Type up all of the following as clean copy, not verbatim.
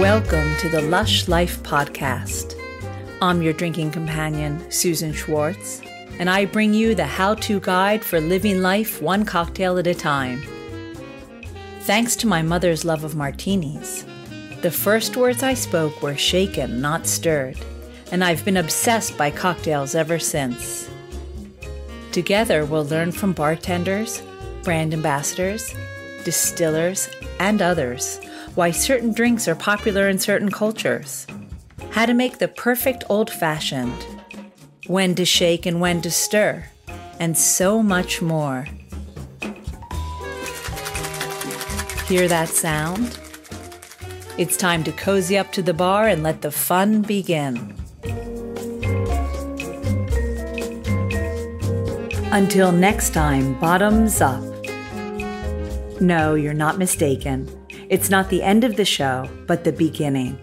Welcome to the Lush Life Podcast. I'm your drinking companion, Susan Schwartz, and I bring you the how-to guide for living life one cocktail at a time. Thanks to my mother's love of martinis, the first words I spoke were shaken, not stirred, and I've been obsessed by cocktails ever since. Together, we'll learn from bartenders, brand ambassadors, distillers, and others why certain drinks are popular in certain cultures, how to make the perfect old-fashioned, when to shake and when to stir, and so much more. Hear that sound? It's time to cozy up to the bar and let the fun begin. Until next time, bottoms up. No, you're not mistaken. It's not the end of the show, but the beginning.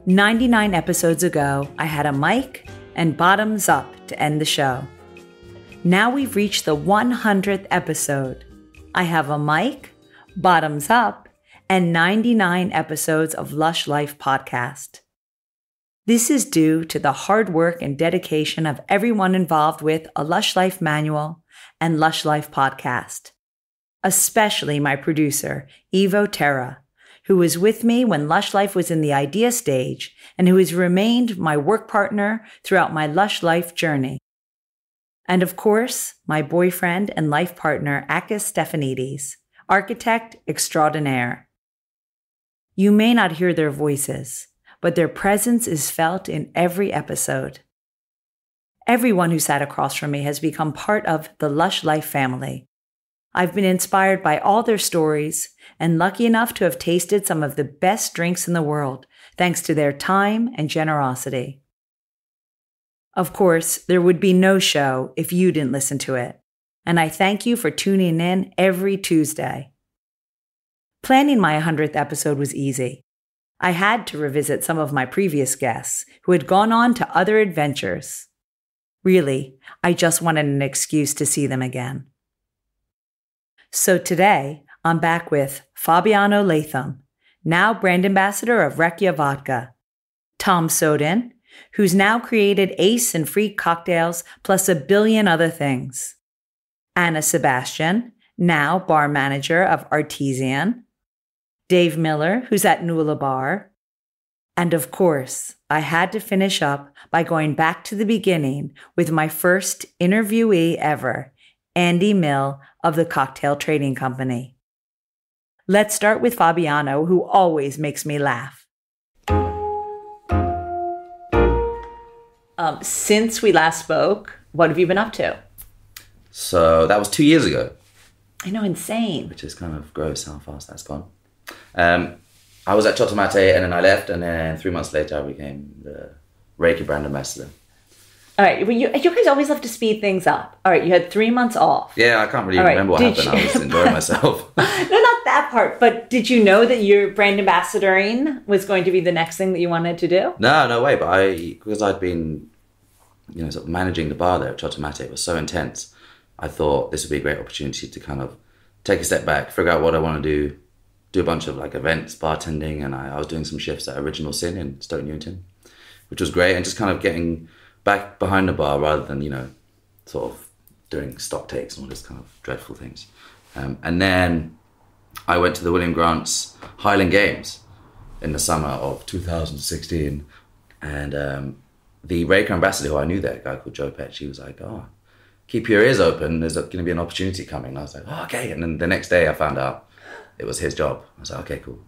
99 episodes ago, I had a mic and bottoms up to end the show. Now we've reached the 100th episode. I have a mic, bottoms up, and 99 episodes of Lush Life Podcast. This is due to the hard work and dedication of everyone involved with a Lush Life manual and Lush Life Podcast. Especially my producer, Evo Terra, who was with me when Lush Life was in the idea stage and who has remained my work partner throughout my Lush Life journey. And of course, my boyfriend and life partner, Akis Stephanides, architect extraordinaire. You may not hear their voices, but their presence is felt in every episode. Everyone who sat across from me has become part of the Lush Life family. I've been inspired by all their stories and lucky enough to have tasted some of the best drinks in the world, thanks to their time and generosity. Of course, there would be no show if you didn't listen to it, and I thank you for tuning in every Tuesday. Planning my 100th episode was easy. I had to revisit some of my previous guests who had gone on to other adventures. Really, I just wanted an excuse to see them again. So today, I'm back with Fabiano Latham, now brand ambassador of Rekia Vodka, Tom Soden, who's now created Ace and Freak cocktails plus a billion other things, Anna Sebastian, now bar manager of Artesian, Dave Miller, who's at Nula Bar, and of course, I had to finish up by going back to the beginning with my first interviewee ever, Andy Mill of the Cocktail Trading Company. Let's start with Fabiano, who always makes me laugh. Since we last spoke, what have you been up to? So that was 2 years ago. I know, insane. Which is kind of gross how fast that's gone. I was at Chotomate and then I left, and then 3 months later I became the Reiki brand ambassador. All right, well, you guys always love to speed things up. All right, you had 3 months off. Yeah, I can't really remember what happened. I was enjoying myself. No, not that part. But did you know that your brand ambassadoring was going to be the next thing that you wanted to do? No way. But because I'd been, sort of managing the bar there at Chotomate, it was so intense. I thought this would be a great opportunity to kind of take a step back, figure out what I want to do a bunch of like events, bartending, and I was doing some shifts at Original Sin in Stoke Newington, which was great, and just kind of getting back behind the bar rather than, sort of doing stock takes and all this kind of dreadful things. And then I went to the William Grant's Highland Games in the summer of 2016. And the Reiki ambassador who I knew there, a guy called Joe Pett, he was like, keep your ears open, there's going to be an opportunity coming. And I was like, okay. And then the next day I found out it was his job. I was like, okay, cool.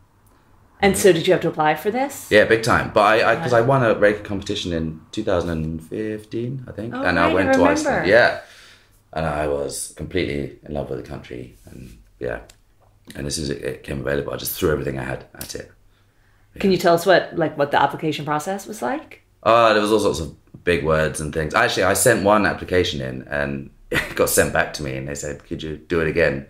And so did you have to apply for this? Yeah, big time. But because I won a Reiki competition in 2015, I think. Oh, and right, I went to remember. Iceland. Yeah. And I was completely in love with the country. And yeah. And as soon as it came available, I just threw everything I had at it. Yeah. Can you tell us what the application process was like? There was all sorts of big words and things. Actually, I sent one application in and it got sent back to me and they said, could you do it again?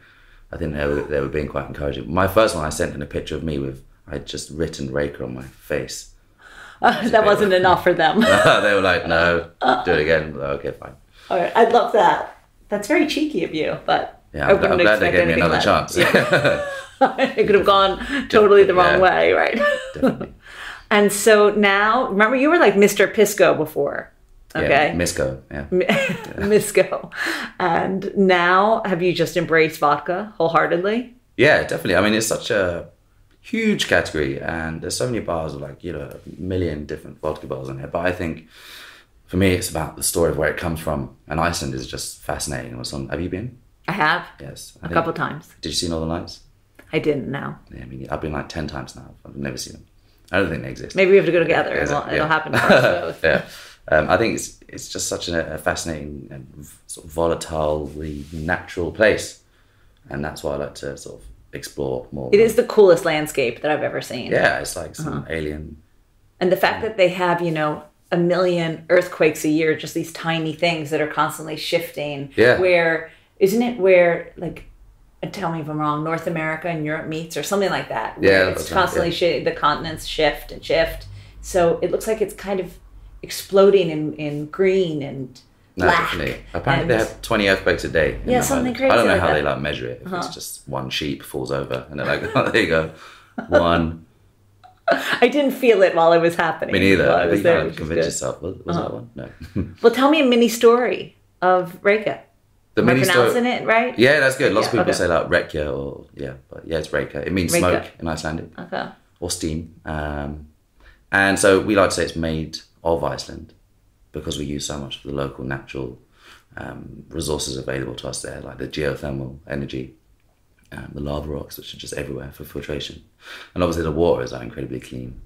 I think they were being quite encouraging. My first one, I sent in a picture of me with, I'd just written Reiki on my face. That wasn't enough for them. They were like, no, do it again. Like, okay, fine. All right, I love that. That's very cheeky of you, but Yeah, I'm glad they gave me another chance. Yeah. It could have gone totally the wrong way, right? Definitely. And so now, remember, you were like Mr. Pisco before. Okay. Yeah, Misco. Yeah. Misco. And now, have you just embraced vodka wholeheartedly? Yeah, definitely. I mean, it's such a huge category, and there's so many bars with like, you know, a million different vodka bars in here. But I think for me, it's about the story of where it comes from. And Iceland is just fascinating. Have you been? I have. Yes. A couple times. Did you see Northern Lights? I didn't know. Yeah, I mean, I've been like 10 times now. I've never seen them. I don't think they exist. Maybe we have to go together. It'll happen for us both. Yeah. I think it's just such a fascinating and sort of volatilely natural place. And that's why I like to sort of explore more. It is the coolest landscape that I've ever seen. Yeah, it's like some alien. And the fact that they have, you know, a million earthquakes a year, just these tiny things that are constantly shifting. Yeah. Where, isn't it where, like, tell me if I'm wrong, North America and Europe meets or something like that? Yeah. It's constantly the continents shift and shift. So it looks like it's kind of exploding in green and black. Definitely. Apparently they have 20 earthquakes a day. Yeah, something crazy. I don't know like how that. they like measure it. If it's just one sheep falls over and they're like, oh, there you go. One. I didn't feel it while it was happening. Me neither. I was You there, can't which is convince good. yourself. Was that one? No. Well, tell me a mini story of Reka. The Am I pronouncing it right? Yeah, that's good. Lots of people okay. say like Rekja or but it's Reka. It means Reka. smoke in Icelandic. Okay. Or steam. And so we like to say it's made of Iceland because we use so much of the local natural resources available to us there, like the geothermal energy, the lava rocks, which are just everywhere for filtration. And obviously the water is like incredibly clean.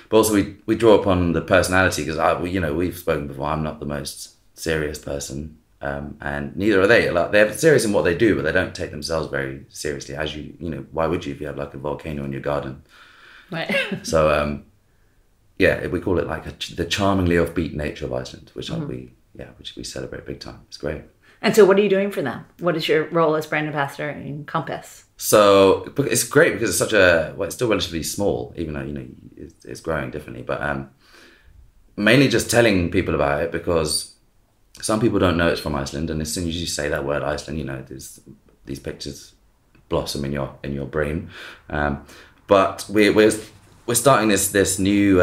But also we draw upon the personality because we've spoken before, I'm not the most serious person. And neither are they. Like, they're serious in what they do, but they don't take themselves very seriously. As why would you if you have like a volcano in your garden? Right. So, we call it like the charmingly offbeat nature of Iceland, which which we celebrate big time. It's great. And so, what are you doing for them? What is your role as brand ambassador in Compass? So it's great because it's it's still relatively small, even though it's growing differently. But mainly just telling people about it because some people don't know it's from Iceland, and as soon as you say that word Iceland, these pictures blossom in your brain. But we're starting this new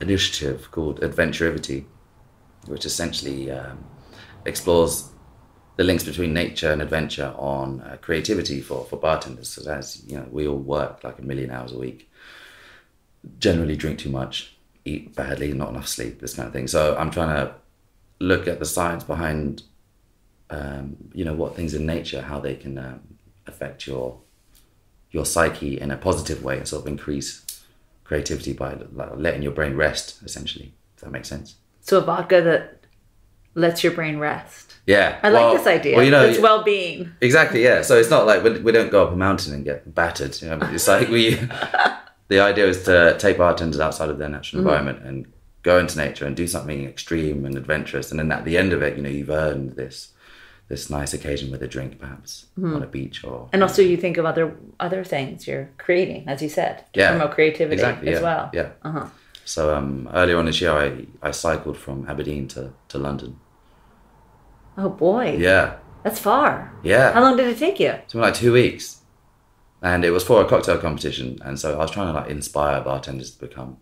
initiative called Adventurivity, which essentially explores the links between nature and adventure on creativity for bartenders. So as we all work like 1 million hours a week, generally drink too much, eat badly, not enough sleep, this kind of thing. So I'm trying to look at the science behind, what things in nature, how they can affect your psyche in a positive way and sort of increase creativity by letting your brain rest, essentially. Does that make sense? So a vodka that lets your brain rest. Yeah. I like this idea. Well, it's well-being. Exactly, yeah. So it's not like we don't go up a mountain and get battered. It's like the idea is to take bartenders outside of their natural environment and go into nature and do something extreme and adventurous. And then at the end of it, you've earned this nice occasion with a drink, perhaps, on a beach or... And also you think of other things you're creating, as you said, to promote creativity as well. Yeah. Uh-huh. So earlier on this year, I cycled from Aberdeen to London. Oh, boy. Yeah. That's far. Yeah. How long did it take you? Something like 2 weeks. And it was for a cocktail competition. And so I was trying to inspire bartenders to become,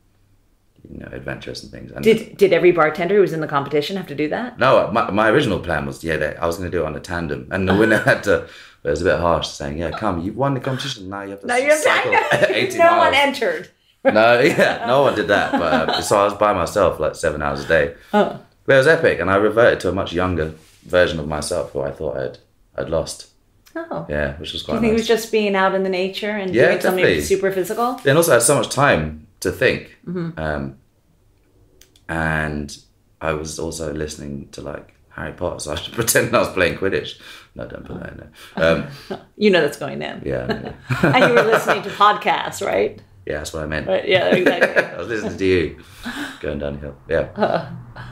adventurous and things. And Did every bartender who was in the competition have to do that? No, my original plan was, I was going to do it on a tandem. And the winner had to, it was a bit harsh saying, come, you've won the competition, now you have to cycle 80 No miles. one entered. No one did that. But so I was by myself 7 hours a day. Oh. But it was epic. And I reverted to a much younger version of myself who I thought I'd lost. Oh. Yeah, which was quite Do you think nice. it was just being out in the nature and doing something super physical? And also I had so much time to think. Mm-hmm. And I was also listening to Harry Potter, so I should pretend I was playing Quidditch. No, don't put that in there. That's going in. Yeah. And you were listening to podcasts, right? Yeah, that's what I meant. Right, yeah, exactly. I was listening to you going down the hill. Yeah.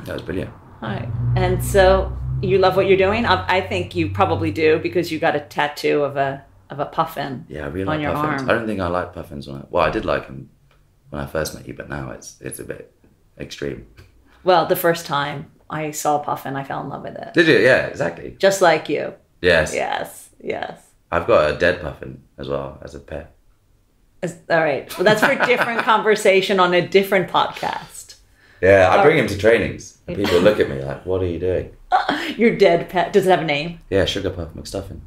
That was brilliant. All right. And so you love what you're doing? I think you probably do because you got a tattoo of a puffin Yeah, I really on like your puffins. arm. I don't think I like puffins I did like them when I first met you, but now it's a bit extreme. Well, the first time I saw a puffin, I fell in love with it. Did you? Yeah, exactly. Just like you. Yes. Yes. Yes. I've got a dead puffin as well as a pet. All right. Well, that's for a different conversation on a different podcast. Yeah, I bring him to trainings. And people look at me like, what are you doing? Your dead pet. Does it have a name? Yeah, Sugar Puff McStuffin.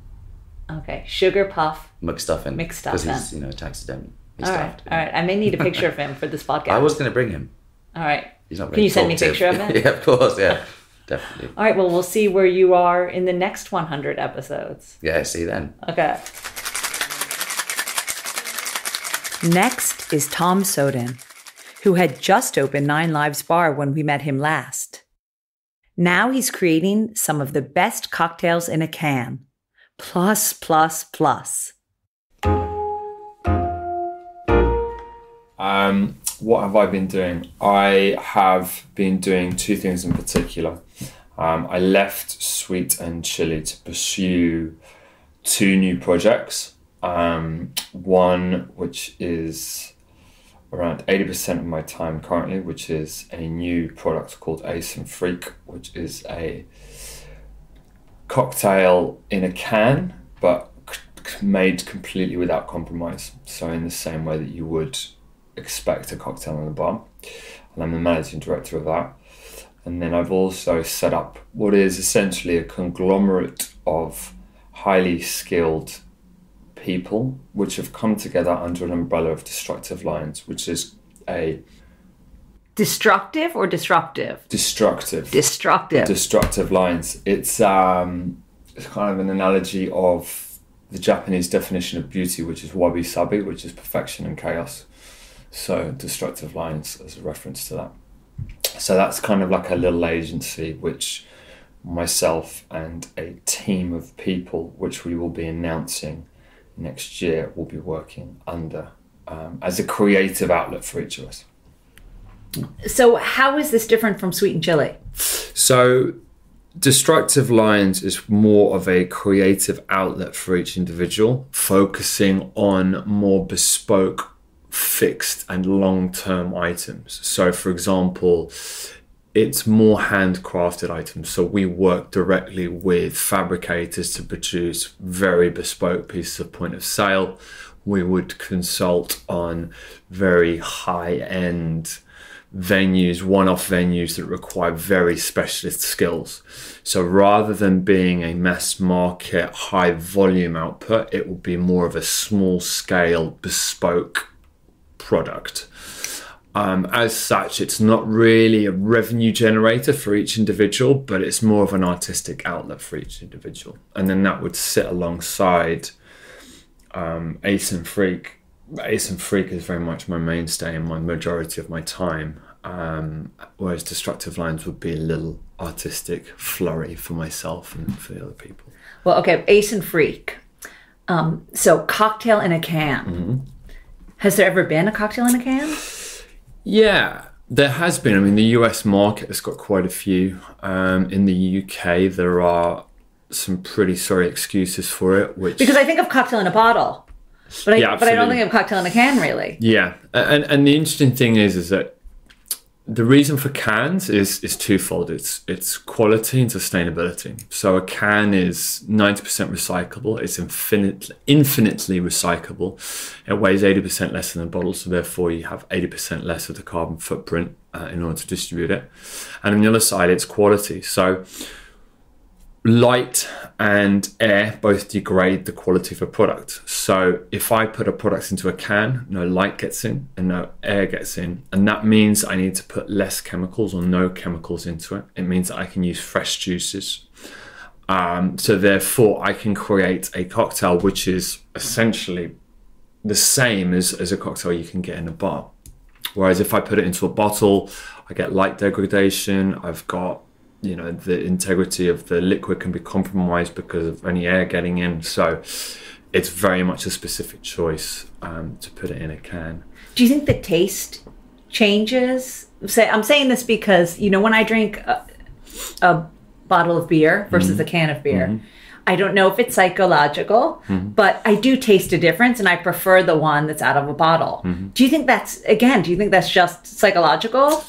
Okay. Sugar Puff McStuffin. Because he's, taxidermy. He's all stuffed. Right. I may need a picture of him for this podcast. I was going to bring him. All right. He's not very Can you send me a talkative. picture of him? Yeah, of course. Yeah, definitely. All right. Well, we'll see where you are in the next 100 episodes. Yeah, see you then. Okay. Next is Tom Soden, who had just opened 9 Lives Bar when we met him last. Now he's creating some of the best cocktails in a can. Plus, plus, plus. What have I been doing? I have been doing 2 things in particular. I left Sweet and Chili to pursue 2 new projects. One which is around 80% of my time currently, which is a new product called Ace and Freak, which is a cocktail in a can, but made completely without compromise. So in the same way that you would expect a cocktail in a bar. And I'm the managing director of that. And then I've also set up what is essentially a conglomerate of highly skilled people which have come together under an umbrella of Destructive Lines, which is a Destructive or disruptive? Destructive Lines. It's kind of an analogy of the Japanese definition of beauty, which is wabi-sabi, which is perfection and chaos. So Destructive Lines as a reference to that. So that's kind of like a little agency which myself and a team of people, which we will be announcing next year, will be working under as a creative outlet for each of us. So how is this different from Sweet and Chili? So Destructive Lines is more of a creative outlet for each individual, focusing on more bespoke, fixed and long-term items. So for example, it's more handcrafted items. So we work directly with fabricators to produce very bespoke pieces of point of sale. We would consult on very high-end venues, one-off venues that require very specialist skills. So rather than being a mass market, high volume output, it will be more of a small scale, bespoke product. As such, it's not really a revenue generator for each individual, but it's more of an artistic outlet for each individual. And then that would sit alongside Ace and Freak. Ace and Freak is very much my mainstay and my majority of my time, whereas Destructive Lines would be a little artistic flurry for myself and for the other people. Well, okay, Ace and Freak. So cocktail in a can. Mm-hmm. Has there ever been a cocktail in a can? Yeah, there has been. I mean, the US market has got quite a few. In the UK, there are some pretty sorry excuses for it. Because I think of cocktail in a bottle, but I don't think of cocktail in a can, really. Yeah, and the interesting thing is that the reason for cans is twofold. It's quality and sustainability. So a can is 90% recyclable. It's infinitely recyclable. It weighs 80% less than a bottle, so therefore you have 80% less of the carbon footprint in order to distribute it. And on the other side, it's quality. So light and air both degrade the quality of a product. So if I put a product into a can, no light gets in and no air gets in. And that means I need to put less chemicals or no chemicals into it. It means that I can use fresh juices. So therefore I can create a cocktail which is essentially the same as a cocktail you can get in a bar. Whereas if I put it into a bottle, I get light degradation. I've got the integrity of the liquid can be compromised because of any air getting in. So it's very much a specific choice to put it in a can. Do you think the taste changes? I'm saying this because, when I drink a bottle of beer versus a can of beer, I don't know if it's psychological, but I do taste a difference and I prefer the one that's out of a bottle. Do you think that's just psychological?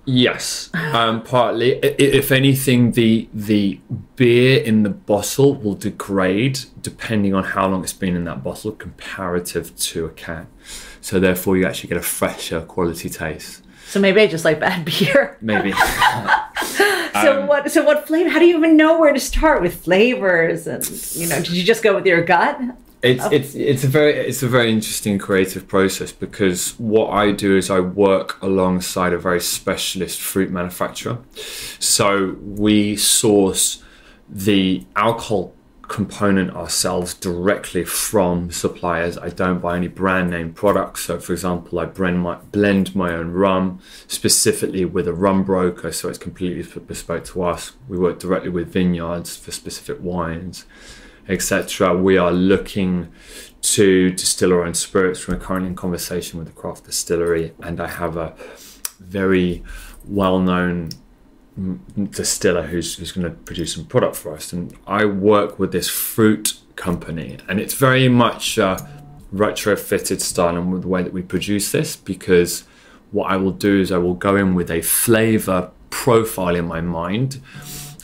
Yes, partly. If anything, the beer in the bottle will degrade depending on how long it's been in that bottle comparative to a can. So therefore, you actually get a fresher quality taste. So maybe I just like bad beer. Maybe. So what flavor? How do you even know where to start with flavors? And did you just go with your gut? It's a very interesting creative process, because what I do is I work alongside a very specialist fruit manufacturer. So we source the alcohol component ourselves directly from suppliers. I don't buy any brand name products. So for example, I blend my own rum specifically with a rum broker, so it's completely bespoke to us. We work directly with vineyards for specific wines, etc. We are looking to distill our own spirits. We're currently in conversation with the craft distillery, and I have a very well-known distiller who's going to produce some product for us. And I work with this fruit company, and it's very much retrofitted style and with the way that we produce this, because what I will do is I will go in with a flavor profile in my mind,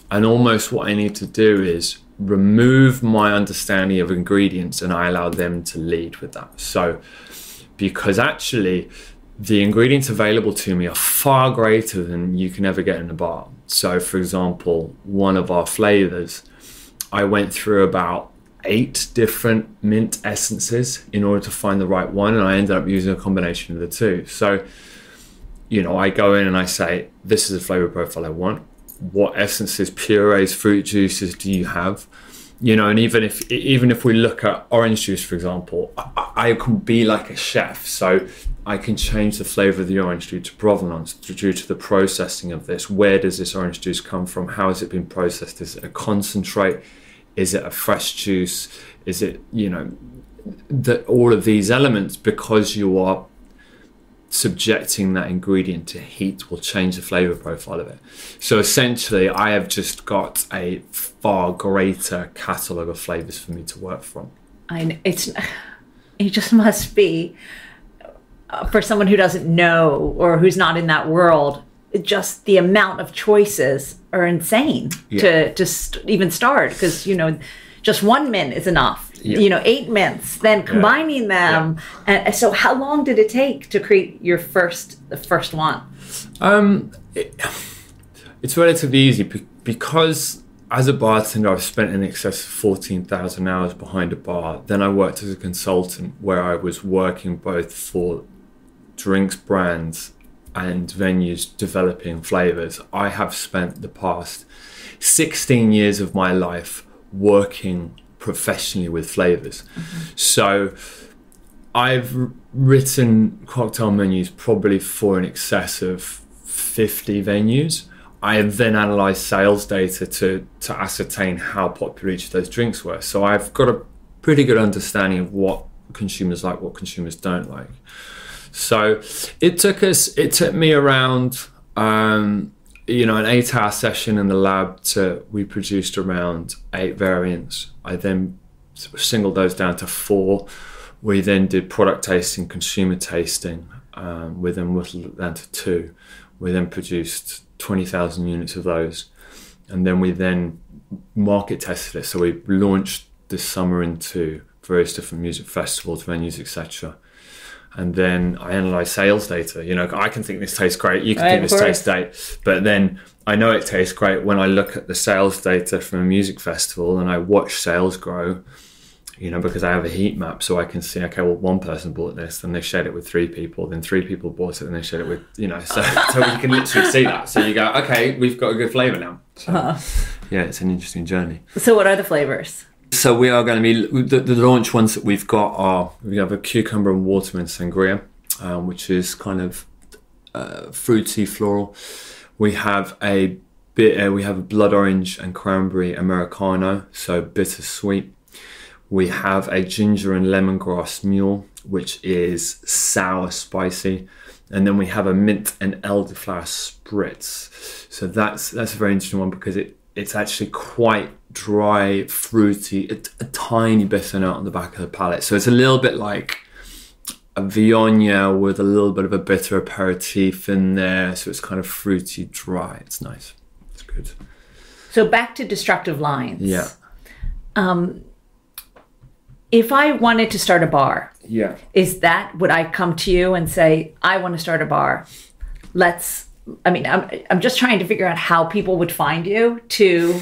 and almost what I need to do is remove my understanding of ingredients and I allow them to lead with that. So because actually the ingredients available to me are far greater than you can ever get in a bar. So for example, one of our flavors, I went through about 8 different mint essences in order to find the right one, and I ended up using a combination of the two. So I go in and I say, this is the flavor profile I want. What essences, purees, fruit juices do you have? And even if we look at orange juice, for example, I can be like a chef. So I can change the flavor of the orange due to provenance, due to the processing of this. Where does this orange juice come from? How has it been processed? Is it a concentrate? Is it a fresh juice? Is it, all of these elements, because you are subjecting that ingredient to heat, will change the flavor profile of it. So essentially, I have just got a far greater catalogue of flavors for me to work from. It just must be, for someone who doesn't know or who's not in that world, just the amount of choices are insane to just even start, because just one mint is enough. 8 mints, then combining them. And so how long did it take to create the first one? It's relatively easy because as a bartender, I've spent in excess of 14,000 hours behind a bar. Then I worked as a consultant where I was working both for drinks brands and venues developing flavors. I have spent the past 16 years of my life working professionally with flavors. So I've written cocktail menus probably for in excess of 50 venues. I have then analysed sales data to ascertain how popular each of those drinks were. So I've got a pretty good understanding of what consumers like, what consumers don't like. So it took me around an 8-hour session in the lab we produced around 8 variants. I then singled those down to 4. We then did product tasting, consumer tasting. We then whittled it down to 2. We then produced 20,000 units of those. And then we then market tested it. So we launched this summer into various different music festivals, venues, etc. And then I analyze sales data. I can think this tastes great. You can think this tastes great. But then I know it tastes great when I look at the sales data from a music festival and I watch sales grow, because I have a heat map. So I can see, okay, well, one person bought this, then they shared it with 3 people, then 3 people bought it, and they shared it with, so you can literally see that. So you go, okay, we've got a good flavor now. So, it's an interesting journey. So what are the flavors? So we are going to be, the launch ones that we've got we have a cucumber and watermelon sangria, which is kind of fruity, floral. We have a blood orange and cranberry Americano, so bittersweet. We have a ginger and lemongrass mule, which is sour, spicy. And then we have a mint and elderflower spritz. So that's a very interesting one because it's actually quite dry, fruity, a tiny bit of note on the back of the palate. So it's a little bit like a Viognier with a little bit of a bitter aperitif in there. So it's kind of fruity, dry. It's nice. It's good. So back to Destructive Lines. Yeah. If I wanted to start a bar, Yeah. would I come to you and say, I want to start a bar? I'm just trying to figure out how people would find you to...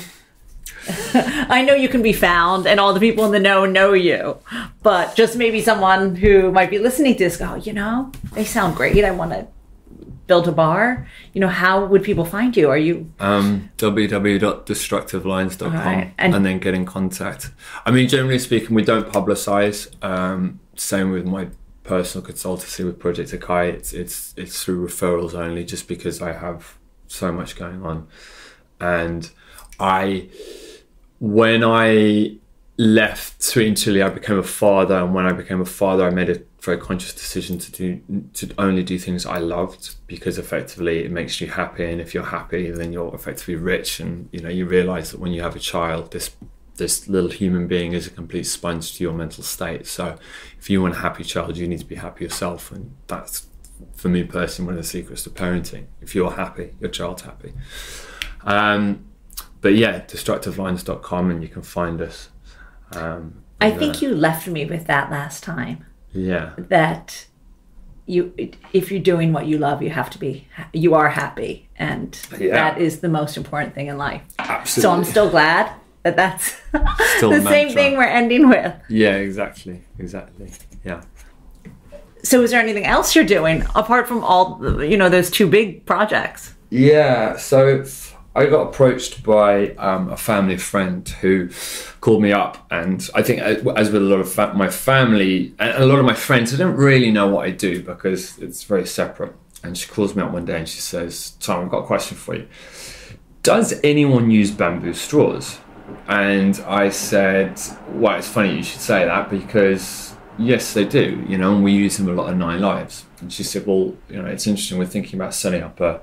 I know you can be found and all the people in the know you, but just maybe someone who might be listening to this go, they sound great. I want to build a bar. How would people find you? Are you... www.destructivelines.com right. and then get in contact. I mean, generally speaking, we don't publicize. Same with my personal consultancy with Project Akai. It's through referrals only, just because I have so much going on. And when I left Sweet and Chili, I became a father, and when I became a father, I made a very conscious decision to only do things I loved, because effectively it makes you happy, and if you're happy, then you're effectively rich. And you realize that when you have a child, this little human being is a complete sponge to your mental state. So if you want a happy child, you need to be happy yourself, and that's, for me personally, one of the secrets to parenting. If you're happy, your child's happy. But yeah, destructivelines.com, and you can find us. I think you left me with that last time. Yeah. That if you're doing what you love, you are happy. And that is the most important thing in life. Absolutely. So I'm still glad that that's still the same thing we're ending with. Yeah, exactly. Yeah. So is there anything else you're doing apart from all, those two big projects? Yeah. So I got approached by a family friend who called me up, and I think, as with a lot of my family and a lot of my friends, I don't really know what I do because it's very separate. And she calls me up one day and she says, "Tom, I've got a question for you. Does anyone use bamboo straws?" And I said, "Well, it's funny you should say that, because yes, they do, and we use them a lot in Nine Lives." And she said, "Well, it's interesting. We're thinking about setting up a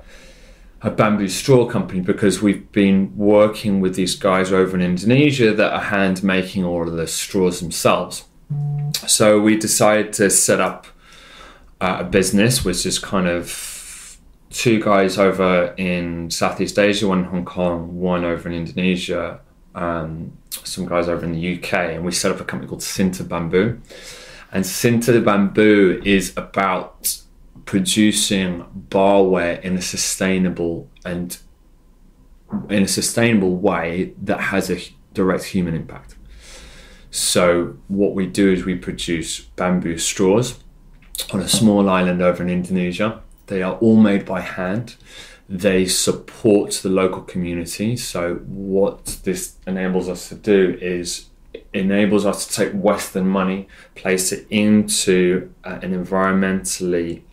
bamboo straw company, because we've been working with these guys over in Indonesia that are hand making all of the straws themselves. So we decided to set up a business, which is kind of two guys over in Southeast Asia, one in Hong Kong, one over in Indonesia, some guys over in the UK, and we set up a company called Sinter Bamboo. And Sinter Bamboo is about producing barware in a sustainable way that has a direct human impact. So what we do is we produce bamboo straws on a small island over in Indonesia. They are all made by hand. They support the local community. So what this enables us to do is enables us to take Western money, place it into an environmentally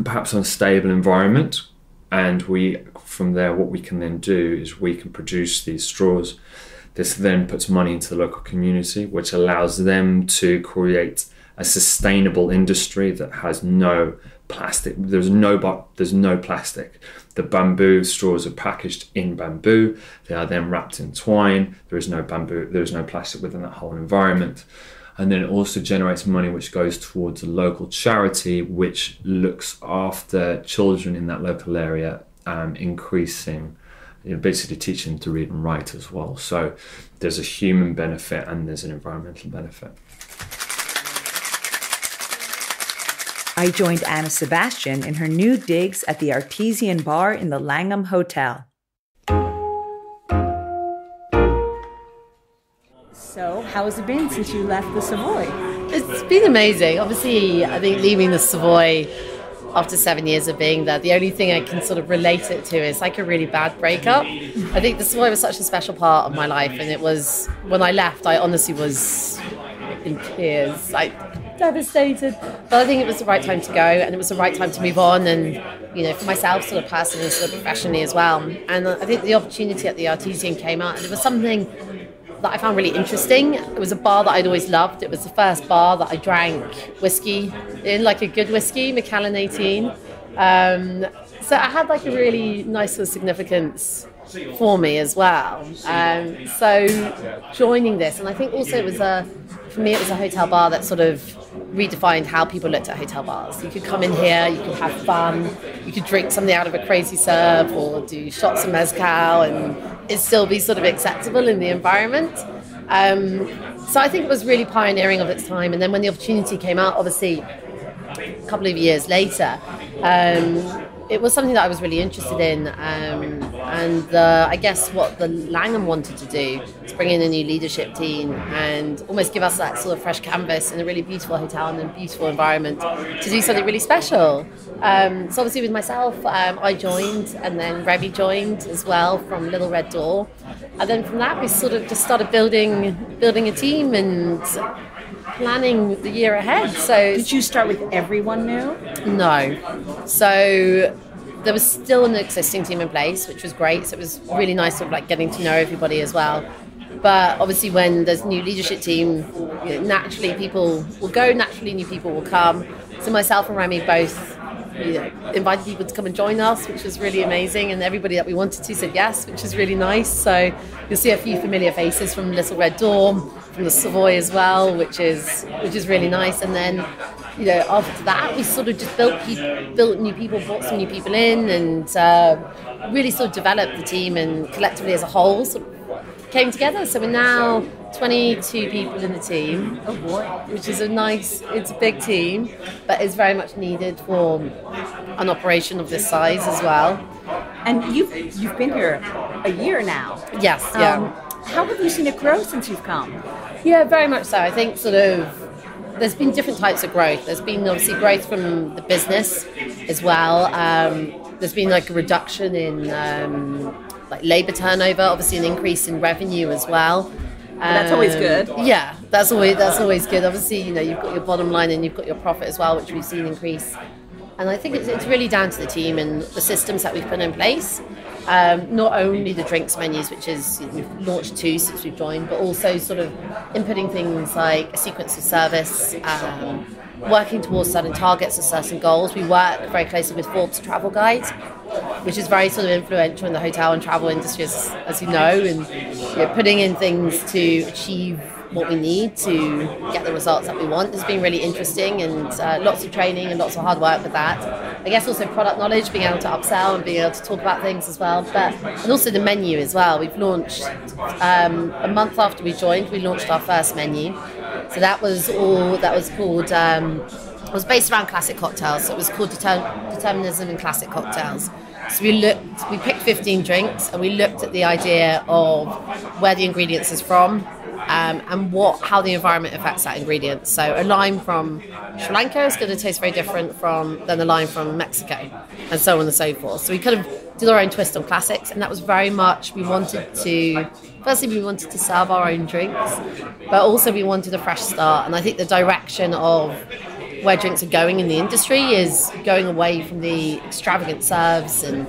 perhaps unstable environment, and from there what we can then do is we can produce these straws. This then puts money into the local community, which allows them to create a sustainable industry that has no plastic. There's no plastic. The bamboo straws are packaged in bamboo. They are then wrapped in twine. There is no bamboo. There is no plastic within that whole environment. And then it also generates money which goes towards a local charity which looks after children in that local area, increasing, basically teaching them to read and write as well. So there's a human benefit and there's an environmental benefit. I joined Anna Sebastian in her new digs at the Artesian Bar in the Langham Hotel. So, how has it been since you left the Savoy? It's been amazing. Obviously, I think leaving the Savoy after 7 years of being there, the only thing I can sort of relate it to is like a really bad breakup. I think the Savoy was such a special part of my life, and it was, when I left, I honestly was in tears, like devastated. But I think it was the right time to go, and it was the right time to move on, and for myself, sort of personally, sort of professionally as well. And I think the opportunity at the Artesian came out, and it was something that I found really interesting. It was a bar that I'd always loved. It was the first bar that I drank whiskey in, like a good whiskey, Macallan 18. So it had like a really nice sort of significance for me as well. So joining this, and I think also it was a for me, it was a hotel bar that sort of redefined how people looked at hotel bars. You could come in here, you could have fun, you could drink something out of a crazy serve or do shots of mezcal and it still be sort of acceptable in the environment. So I think it was really pioneering of its time. And then when the opportunity came out, obviously, a couple of years later, it was something that I was really interested in. I guess what the Langham wanted to do is bring in a new leadership team and almost give us that sort of fresh canvas in a really beautiful hotel and a beautiful environment to do something really special. So obviously with myself, I joined, and then Remy joined as well from Little Red Door. And then from that, we sort of just started building a team and planning the year ahead. So did you start with everyone new? No. So there was still an existing team in place, which was great. So it was really nice sort of like getting to know everybody as well. But obviously when there's a new leadership team, naturally people will go, naturally new people will come. So myself and Remy both invited people to come and join us, which was really amazing, and everybody that we wanted to said yes, which is really nice. So you'll see a few familiar faces from Little Red Door, from the Savoy as well, which is really nice. And then after that we sort of just built new people, brought some new people in, and really sort of developed the team, and collectively as a whole sort of came together. So we're now 22 people in the team. Oh boy. Which is it's a big team, but is very much needed for an operation of this size as well. And you've been here a year now. Yes, yeah. How have you seen it grow since you've come? Yeah, very much so. I think sort of there's been different types of growth. There's been obviously growth from the business as well. There's been like a reduction in like labour turnover, obviously an increase in revenue as well. That's always good. Yeah, that's always good. Obviously, you've got your bottom line and you've got your profit as well, which we've seen increase. And I think it's really down to the team and the systems that we've put in place. Not only the drinks menus, which is we've launched 2 since we've joined, but also sort of inputting things like a sequence of service, working towards certain targets and certain goals. We work very closely with Forbes Travel Guide, which is very sort of influential in the hotel and travel industry, as you know, and putting in things to achieve what we need to get the results that we want has been really interesting, and lots of training and lots of hard work with that. I guess also product knowledge, being able to upsell and being able to talk about things as well, and also the menu as well. We've launched a month after we joined, we launched our first menu. So that was called it was based around classic cocktails. So it was called Determinism in Classic Cocktails. So we picked 15 drinks, and we looked at the idea of where the ingredients is from, and how the environment affects that ingredient. So a lime from Sri Lanka is going to taste very different than a lime from Mexico, and so on and so forth. So we kind of did our own twist on classics, and that was very much, we wanted to serve our own drinks, but also we wanted a fresh start. And I think the direction of where drinks are going in the industry is going away from the extravagant serves, and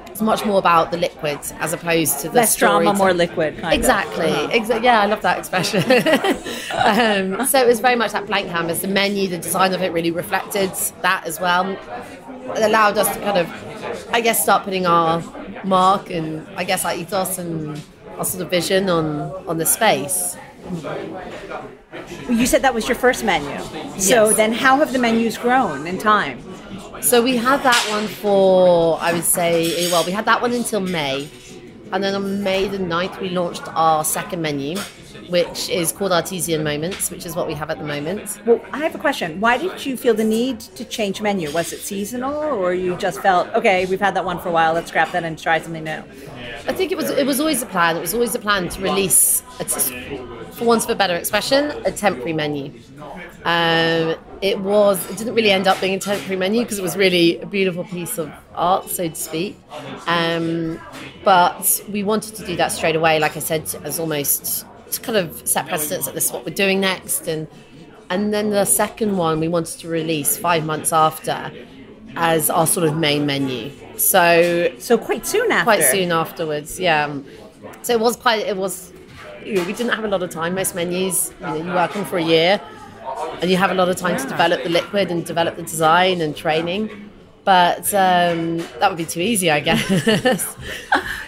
it's much more about the liquids as opposed to the less drama, more liquid kind exactly. of. Exactly. Yeah, I love that expression. So it was very much that blank canvas. The menu, the design of it really reflected that as well. It allowed us to kind of, I guess, start putting our mark and I guess our ethos and our sort of vision on the space. You said that was your first menu. So then how have the menus grown in time? So we had that one for, I would say, we had that one until May. And then on May the 9th, we launched our second menu, which is called Artesian Moments, which is what we have at the moment. Well, I have a question. Why did you feel the need to change menu? Was it seasonal, or you just felt, okay, we've had that one for a while, let's scrap that and try something new? I think it was always a plan. It was always a plan to release, for want of a better expression, a temporary menu. It didn't really end up being a temporary menu because it was really a beautiful piece of art, so to speak. But we wanted to do that straight away, like I said, as almost to kind of set precedence that this is what we're doing next. And then the second one we wanted to release 5 months after as our sort of main menu. So quite soon after. Quite soon afterwards, yeah. So we didn't have a lot of time. Most menus, you work them for a year, and you have a lot of time to develop the liquid and develop the design and training. But that would be too easy, I guess.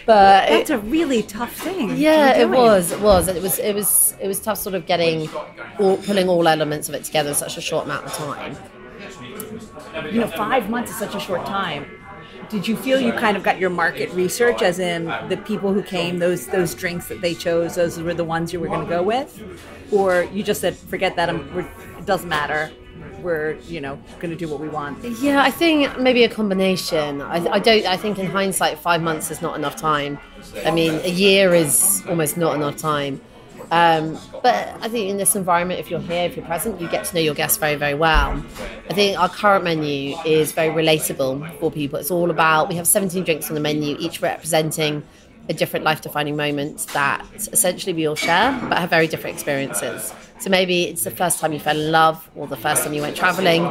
But that's a really tough thing. Yeah, it was. It was it was tough sort of pulling all elements of it together in such a short amount of time. 5 months is such a short time. Did you feel you kind of got your market research, as in the people who came, those drinks that they chose, those were the ones you were going to go with? Or you just said, forget that, it doesn't matter, we're, going to do what we want? Yeah, I think maybe a combination. I think in hindsight, 5 months is not enough time. I mean, a year is almost not enough time. But I think in this environment, if you're here, if you're present, you get to know your guests very, very well. I think our current menu is very relatable for people. It's all about, we have 17 drinks on the menu, each representing a different life-defining moment that essentially we all share, but have very different experiences. So maybe it's the first time you fell in love, or the first time you went traveling,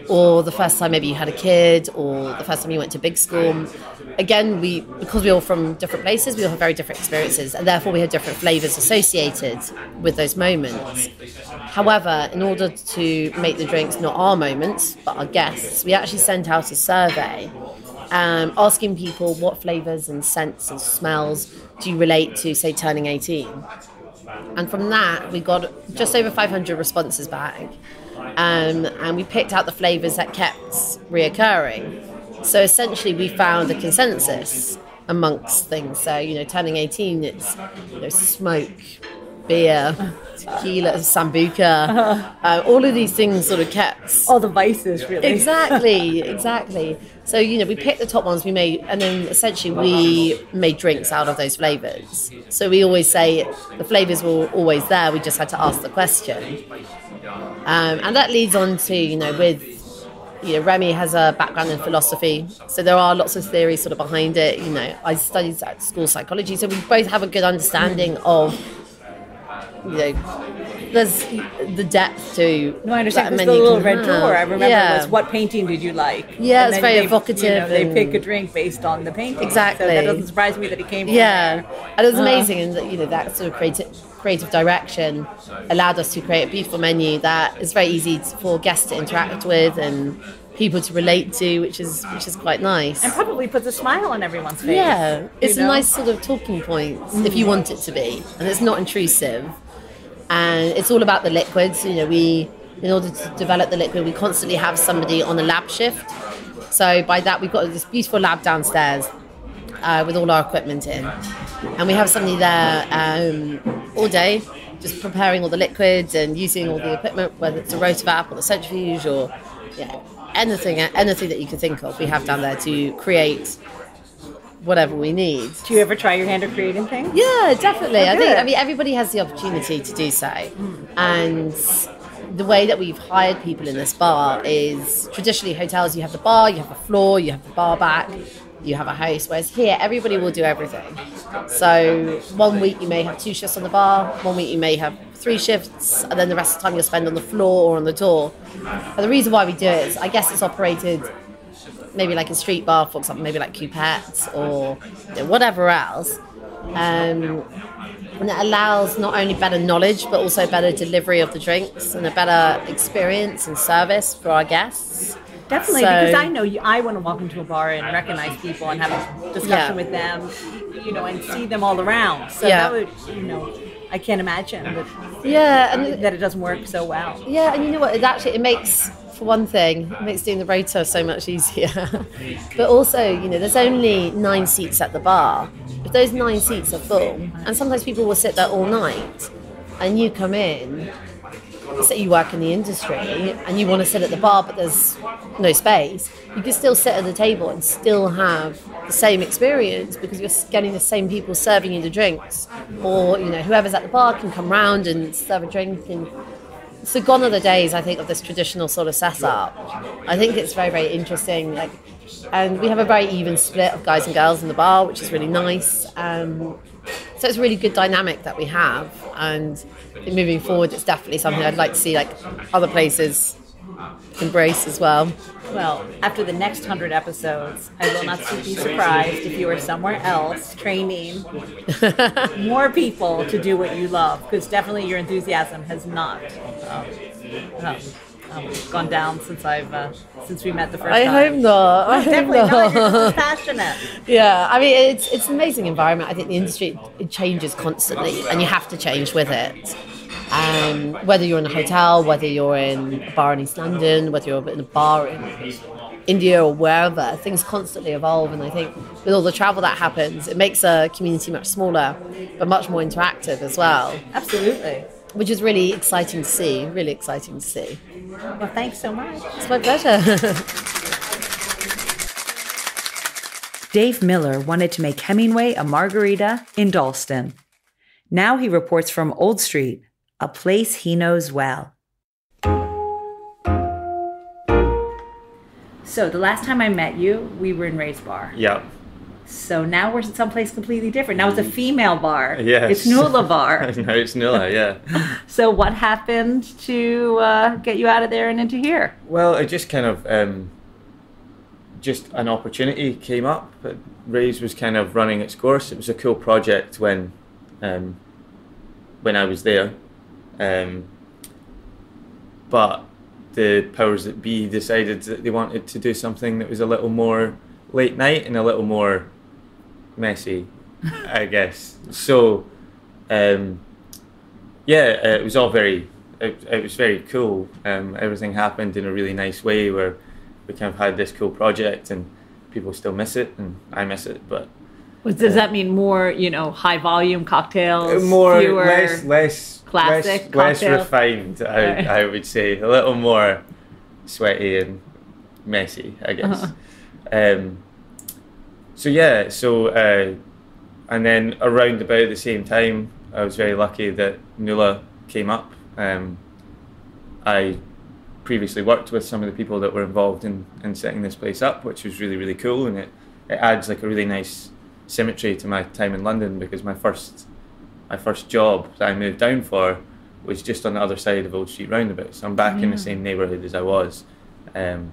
or the first time maybe you had a kid, or the first time you went to big school. Again, because we're all from different places, we all have very different experiences, and therefore we have different flavors associated with those moments. However, in order to make the drinks not our moments, but our guests, we actually sent out a survey asking people what flavors and scents and smells do you relate to, say, turning 18. And from that, we got just over 500 responses back. And we picked out the flavors that kept reoccurring. So essentially, we found a consensus amongst things. So, turning 18, it's smoke, beer, tequila, sambuca. All of these things sort of kept... all the vices, really. Exactly. So, we picked the top ones we made, and then essentially we made drinks out of those flavors. So we always say the flavors were always there, we just had to ask the question. And that leads on to, Remy has a background in philosophy, so there are lots of theories sort of behind it. I studied at school psychology, so we both have a good understanding of, there's the depth to... No, I understand, because the little red drawer, I remember, was what painting did you like? Yeah, it's very evocative. They pick a drink based on the painting. Exactly. So that doesn't surprise me that it came from there. And it was amazing, and that sort of creative direction allowed us to create a beautiful menu that is very easy for guests to interact with and people to relate to, which is quite nice. And probably puts a smile on everyone's face. Yeah, it's a nice sort of talking point, if you want it to be, and it's not intrusive. And it's all about the liquids. In order to develop the liquid, we constantly have somebody on a lab shift. So by that, we've got this beautiful lab downstairs with all our equipment in. And we have somebody there all day, just preparing all the liquids and using all the equipment, whether it's a rotovap or the centrifuge or anything that you can think of, we have down there to create whatever we need. Do you ever try your hand at creating things? Yeah, definitely. I mean, everybody has the opportunity to do so. And the way that we've hired people in this bar is traditionally hotels, you have the bar, you have the floor, you have the bar back, you have a host, whereas here everybody will do everything. So 1 week you may have 2 shifts on the bar, 1 week you may have 3 shifts, and then the rest of the time you'll spend on the floor or on the door. And the reason why we do it is, I guess it's operated maybe like a street bar, for example, maybe like Coupette or whatever else. And it allows not only better knowledge, but also better delivery of the drinks and a better experience and service for our guests. Definitely, because I know I want to walk into a bar and recognize people and have a discussion with them, and see them all around. So that would, I can't imagine that it doesn't work so well. Yeah, and you know what? It makes, for one thing, it makes doing the rota so much easier. But also, there's only 9 seats at the bar. If those 9 seats are full, and sometimes people will sit there all night, and you come in, say you work in the industry and you want to sit at the bar but there's no space, you can still sit at the table and still have the same experience because you're getting the same people serving you the drinks, or whoever's at the bar can come round and serve a drink. And so gone are the days, I think, of this traditional sort of setup. I think it's very, very interesting, and we have a very even split of guys and girls in the bar, which is really nice. So it's a really good dynamic that we have, and moving forward, it's definitely something I'd like to see other places embrace as well. Well, after the next 100 episodes, I will not be surprised if you are somewhere else training more people to do what you love, because definitely your enthusiasm has not gone down since we met the first time. I hope not. I definitely hope not. You're just passionate. Yeah, I mean, it's an amazing environment. I think the industry, it changes constantly, and you have to change with it. And whether you're in a hotel, whether you're in a bar in East London, whether you're in a bar in India or wherever, things constantly evolve. And I think with all the travel that happens, it makes a community much smaller, but much more interactive as well. Absolutely. Which is really exciting to see, really exciting to see. Well, thanks so much. It's my pleasure. Dave Miller wanted to make Hemingway a margarita in Dalston. Now he reports from Old Street, a place he knows well. So the last time I met you, we were in Ray's bar. Yeah. So now we're someplace completely different. Now it's a female bar. Yes. It's Nuala bar. No, it's Nuala, yeah. So what happened to get you out of there and into here? Well, it just kind of, just an opportunity came up. Ray's was kind of running its course. It was a cool project when I was there. But the powers that be decided that they wanted to do something that was a little more late night and a little more messy, I guess. So, it was all it was very cool. Everything happened in a really nice way where we kind of had this cool project and people still miss it and I miss it. But Does that mean more, high volume cocktails? More, fewer less classic less cocktails? refined, I would say. A little more sweaty and messy, I guess. Uh-huh. And then around about the same time, I was very lucky that Nuala came up. I previously worked with some of the people that were involved in setting this place up, which was really, really cool, and it adds like a really nice symmetry to my time in London, because my first job that I moved down for was just on the other side of Old Street Roundabout. So I'm back in the same neighbourhood as I was, and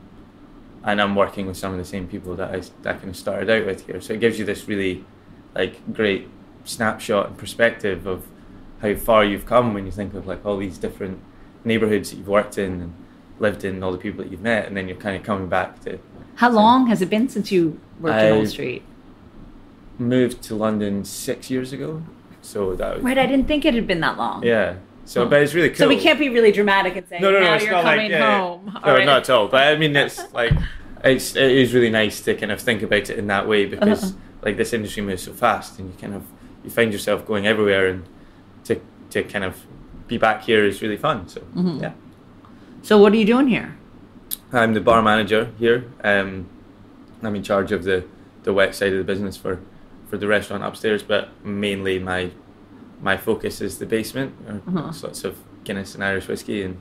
I'm working with some of the same people that I kind of started out with here. So it gives you this really great snapshot and perspective of how far you've come when you think of all these different neighbourhoods that you've worked in and lived in, and all the people that you've met, and then you're kind of coming back to. How long has it been since you worked in Old Street? Moved to London 6 years ago, so that was Right, I didn't think it had been that long. Yeah, so but it's really cool. So we can't be really dramatic and say, no, now it's you're not coming home. Yeah. No, not at all. But I mean, it's it is really nice to kind of think about it in that way, because this industry moves so fast, and you find yourself going everywhere, and to kind of be back here is really fun. So yeah. So what are you doing here? I'm the bar manager here. I'm in charge of the wet side of the business for the restaurant upstairs, but mainly my focus is the basement. There's lots of Guinness and Irish whiskey and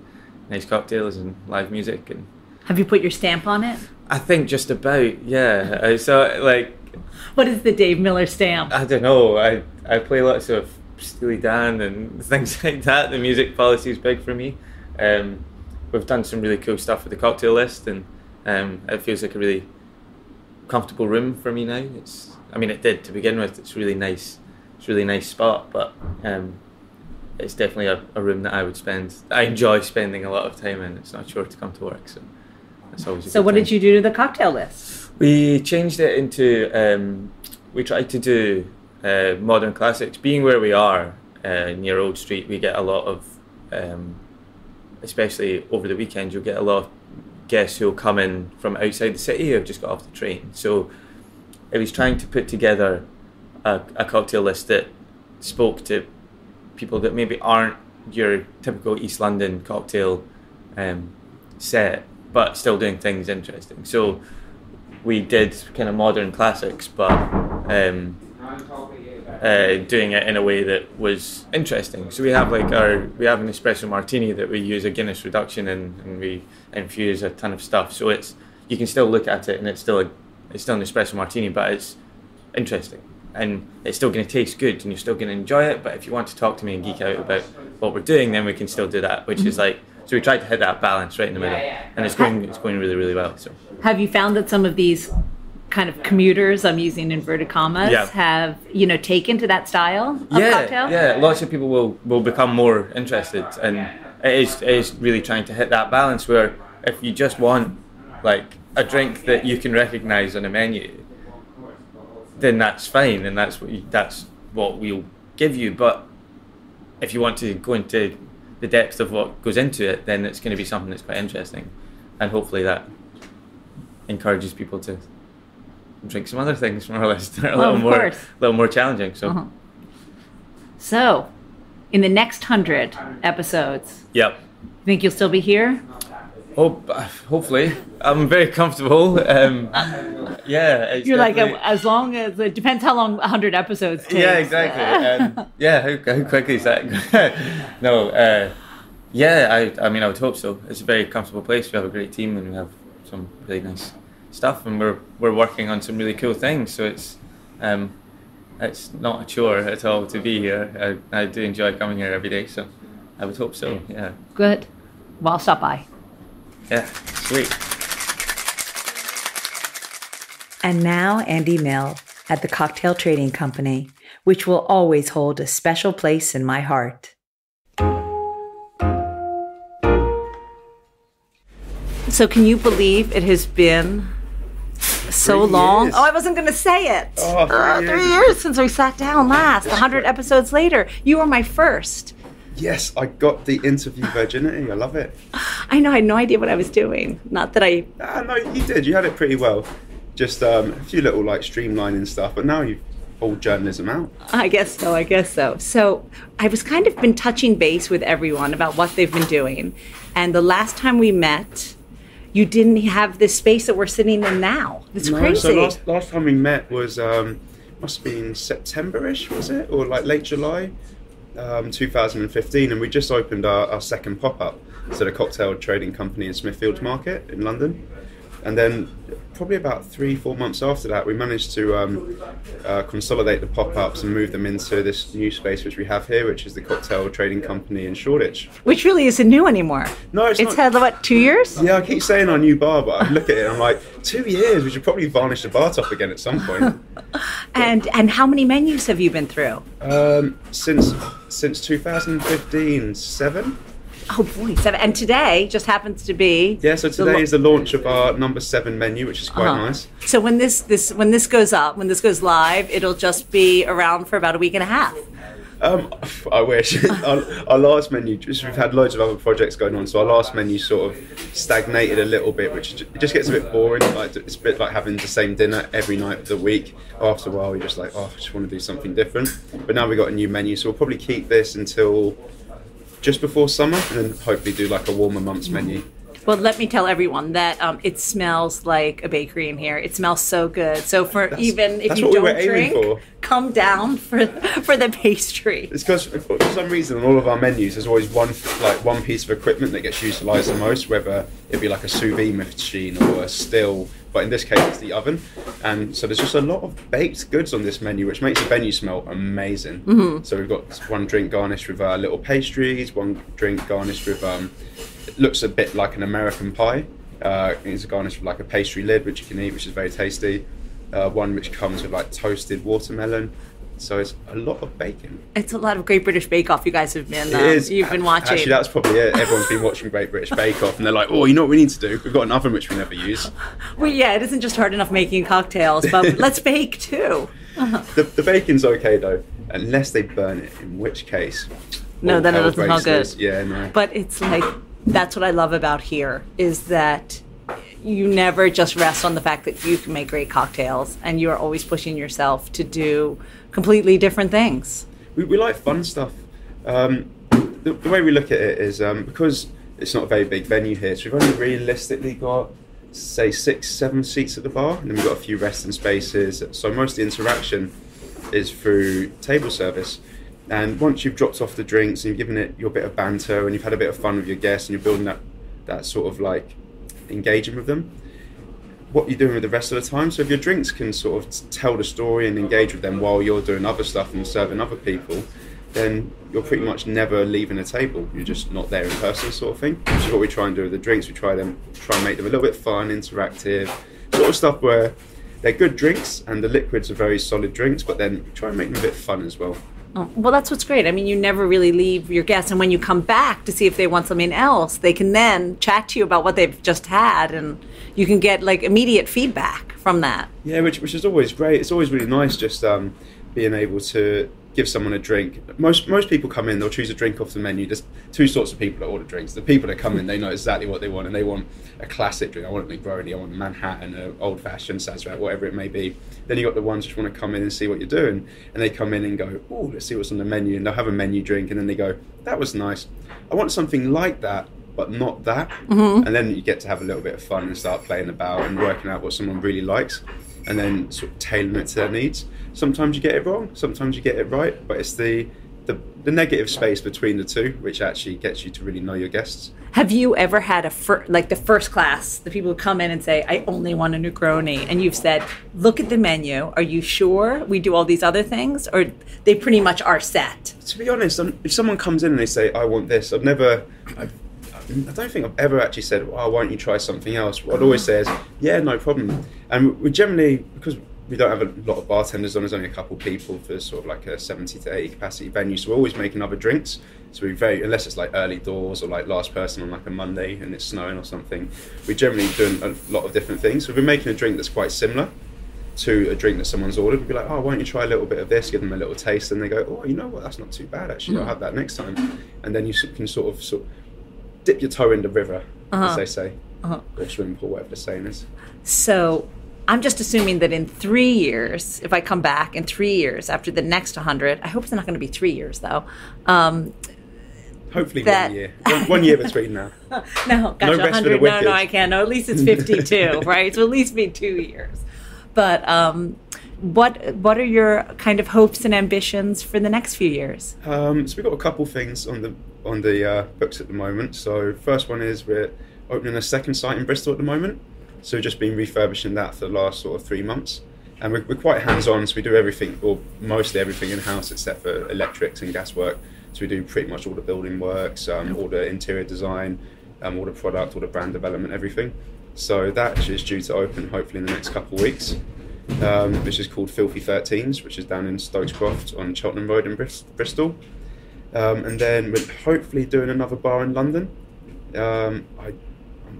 nice cocktails and live music. And have you put your stamp on it? I think just about, yeah. So what is the Dave Miller stamp? I don't know. I play lots of Steely Dan and things like that. The music policy is big for me. We've done some really cool stuff with the cocktail list, and it feels like a really comfortable room for me now. It did to begin with. It's really nice. It's a really nice spot, but it's definitely a room that I enjoy spending a lot of time in. It's not a chore to come to work, so it's always a So good what time. did you do to the cocktail list? We changed it into, we tried to do modern classics. Being where we are near Old Street, we get a lot of, especially over the weekend, you'll get a lot of guests who'll come in from outside the city who have just got off the train. So I was trying to put together a cocktail list that spoke to people that maybe aren't your typical East London cocktail set, but still doing things interesting. So we did kind of modern classics, but doing it in a way that was interesting. So we have an espresso martini that we use a Guinness reduction in, and we infuse a ton of stuff. So you can still look at it, and it's still an espresso martini, but it's interesting, and it's still going to taste good, and you're still going to enjoy it. But if you want to talk to me and geek out about what we're doing, then we can still do that, which is so we tried to hit that balance right in the middle, and it's going really, really well. So have you found that some of these kind of commuters, I'm using inverted commas, have taken to that style of cocktail? Yeah, lots of people will become more interested, and it is really trying to hit that balance where if you just want a drink that you can recognise on a menu, then that's fine, and that's what we'll give you. But if you want to go into the depth of what goes into it, then it's going to be something that's quite interesting, and hopefully that encourages people to drink some other things from our list that are a little more challenging. So, So, in the next 100 episodes, yep. think you'll still be here? Hopefully, I'm very comfortable. Yeah, You're like, as long as it depends how long 100 episodes take. Yeah, exactly. Yeah, how quickly is that? No, I mean, I would hope so. It's a very comfortable place. We have a great team, and we have some really nice stuff, and we're working on some really cool things. So it's not a chore at all to be here. I do enjoy coming here every day. So I would hope so. Yeah. Good. Well, I'll stop by. Yeah, sweet. And now Andy Mill at the Cocktail Trading Company, which will always hold a special place in my heart. So can you believe it has been so long? Years. Oh, I wasn't going to say it. Oh, 3 years. 3 years since we sat down last, 100 episodes later. You were my first. Yes, I got the interview virginity. I love it. I know, I had no idea what I was doing. Not that I... No, you did. You had it pretty well. Just a few little like streamlining stuff, but now you've pulled journalism out. I guess so. So I was kind of been touching base with everyone about what they've been doing. And the last time we met, you didn't have this space that we're sitting in now. It's crazy. So last time we met was, must have been September-ish, was it? Or like late July, 2015. And we just opened our second pop-up. So the Cocktail Trading Company in Smithfield Market in London. And then probably about 3-4 months after that, we managed to consolidate the pop-ups and move them into this new space which we have here, which is the Cocktail Trading Company in Shoreditch. Which really isn't new anymore. No, it's not. It's had, what, 2 years? Yeah, I keep saying our new bar, but I look at it and I'm like, 2 years? We should probably varnish the bar top again at some point. And how many menus have you been through? Since 2015, 7. Oh boy, 7. And today just happens to be... Yeah, so today is the launch of our number 7 menu, which is quite nice. So when this goes up, when this goes live, it'll just be around for about a week and a half. I wish. Our last menu, we've had loads of other projects going on, so our last menu sort of stagnated a little bit, which it just gets a bit boring. Like it's a bit like having the same dinner every night of the week. After a while, you're just like, I just want to do something different. But now we've got a new menu, so we'll probably keep this until just before summer, and then hopefully do like a warmer months menu. Well, let me tell everyone that it smells like a bakery in here. It smells so good. So if you don't drink, come down for the pastry. It's because for some reason on all of our menus there's always one piece of equipment that gets utilised the most, whether it be like a sous vide machine or a still. But in this case, it's the oven. And so there's just a lot of baked goods on this menu, which makes the venue smell amazing. Mm-hmm. So we've got one drink garnished with little pastries, one drink garnished with, it looks a bit like an American pie. It's garnished with like a pastry lid, which you can eat, which is very tasty. One which comes with like toasted watermelon. So it's a lot of bacon. It's a lot of Great British Bake Off you guys have been, you've been watching. Actually, that's probably it. Everyone's been watching Great British Bake Off and they're like, oh, you know what we need to do? We've got an oven which we never use. Well, yeah, it isn't just hard enough making cocktails, but let's bake too. The bacon's okay though, unless they burn it, in which case... No, then it doesn't smell good. Yeah, no. But it's like, that's what I love about here, is that you never just rest on the fact that you can make great cocktails, and you are always pushing yourself to do completely different things. We like fun stuff. The way we look at it is because it's not a very big venue here, so we've only realistically got, say, 6-7 seats at the bar, and then we've got a few resting spaces. So most of the interaction is through table service. And once you've dropped off the drinks and you've given it your bit of banter and you've had a bit of fun with your guests and you're building that sort of like engaging with them, what you're doing with the rest of the time. So if your drinks can sort of tell the story and engage with them while you're doing other stuff and serving other people, then you're pretty much never leaving a table. You're just not there in person, sort of thing. Which is what we try and do with the drinks. We try and make them a little bit fun, interactive, sort of stuff where they're good drinks and the liquids are very solid drinks, but then we try and make them a bit fun as well. Oh, well, that's what's great. I mean, you never really leave your guests, and when you come back to see if they want something else, they can then chat to you about what they've just had, and you can get like immediate feedback from that. Yeah, which is always great. It's always really nice just being able to give someone a drink. Most people come in, they'll choose a drink off the menu. There's two sorts of people that order drinks. The people that come in, they know exactly what they want, and they want a classic drink. I want a Negroni, I want a Manhattan, an old-fashioned Sazerac, whatever it may be. Then you got the ones which want to come in and see what you're doing, and they come in and go, oh, let's see what's on the menu, and they'll have a menu drink, and then they go, that was nice. I want something like that, but not that. And then you get to have a little bit of fun and start playing about and working out what someone really likes, and then sort of tailoring it to their needs. Sometimes you get it wrong, sometimes you get it right, but it's the negative space between the two which actually gets you to really know your guests. Have you ever had like the first class, the people who come in and say, I only want a Negroni, and you've said, look at the menu, are you sure we do all these other things, or they pretty much are set? To be honest, if someone comes in and they say, I want this, I don't think I've ever actually said, why don't you try something else? What I'd always say is, yeah, no problem. And we generally, because we don't have a lot of bartenders on, there's only a couple people for sort of like a 70 to 80 capacity venue, so we're always making other drinks. So unless it's like early doors or like last person on like a Monday and it's snowing or something, we're generally doing a lot of different things. So if we're making a drink that's quite similar to a drink that someone's ordered, we'd be like, oh, why don't you try a little bit of this, give them a little taste, and they go, oh, you know what, that's not too bad actually, I'll have that next time. And then you can sort of dip your toe in the river, as they say, or swimming pool, whatever the saying is. So I'm just assuming that in 3 years, if I come back in 3 years after the next 100, I hope it's not going to be 3 years though. Hopefully 1 year. 1 year between now. No, gotcha, no 100. No, I can't. No, at least it's 52, right? So at least be 2 years. But what are your kind of hopes and ambitions for the next few years? So we've got a couple things on the books at the moment. So first one is we're opening a second site in Bristol at the moment. So we've just been refurbishing that for the last sort of 3 months. And we're quite hands-on, so we do everything, or mostly everything in-house except for electrics and gas work. So we do pretty much all the building works, all the interior design, all the product, all the brand development, everything. So that is due to open hopefully in the next couple of weeks, which is called Filthy 13s, which is down in Stokescroft on Cheltenham Road in Bristol. And then we're hopefully doing another bar in London.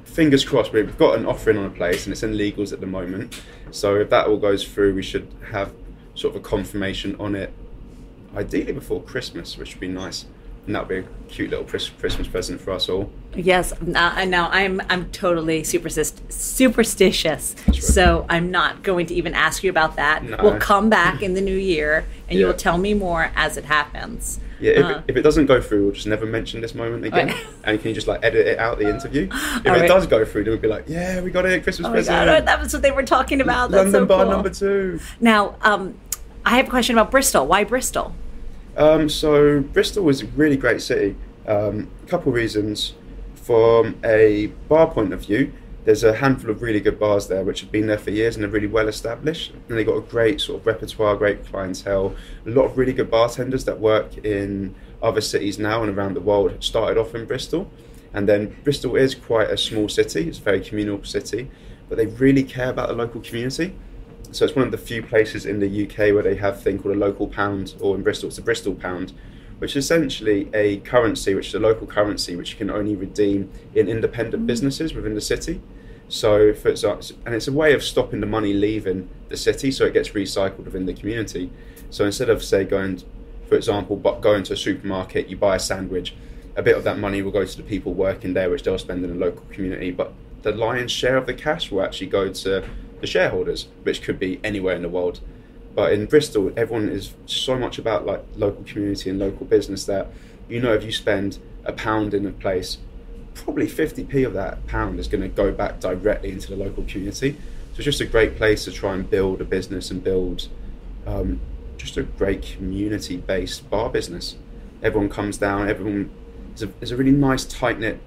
Fingers crossed, we've got an offering on a place and it's in legals at the moment. So if that all goes through, we should have sort of a confirmation on it, ideally before Christmas, which would be nice. And that would be a cute little Christmas present for us all. Yes, I know. I'm totally superstitious, right. So I'm not going to even ask you about that. No. We'll come back in the new year, and you will tell me more as it happens. Yeah, if it doesn't go through, we'll just never mention this moment again. Right. And can you just like edit it out, the interview? If it does go through, then we'll be like, yeah, we got it, Christmas present. God, that was what they were talking about. That's London so bar cool. number 2. Now, I have a question about Bristol. Why Bristol? So Bristol was a really great city. A couple of reasons. From a bar point of view, there's a handful of really good bars there which have been there for years and are really well established. And they've got a great sort of repertoire, great clientele. A lot of really good bartenders that work in other cities now and around the world started off in Bristol. And then Bristol is quite a small city. It's a very communal city, but they really care about the local community. So it's one of the few places in the UK where they have a thing called a local pound, or in Bristol it's a Bristol pound, which is essentially a currency, which is a local currency, which you can only redeem in independent businesses within the city. So, and it's a way of stopping the money leaving the city, so it gets recycled within the community. So instead of, say, going to a supermarket, you buy a sandwich, a bit of that money will go to the people working there, which they'll spend in the local community, but the lion's share of the cash will actually go to the shareholders, which could be anywhere in the world. But in Bristol, everyone is so much about like local community and local business that, you know, if you spend £1 in a place, probably 50p of that pound is going to go back directly into the local community. So it's just a great place to try and build a business and build just a great community-based bar business. Everyone comes down, there's a really nice tight-knit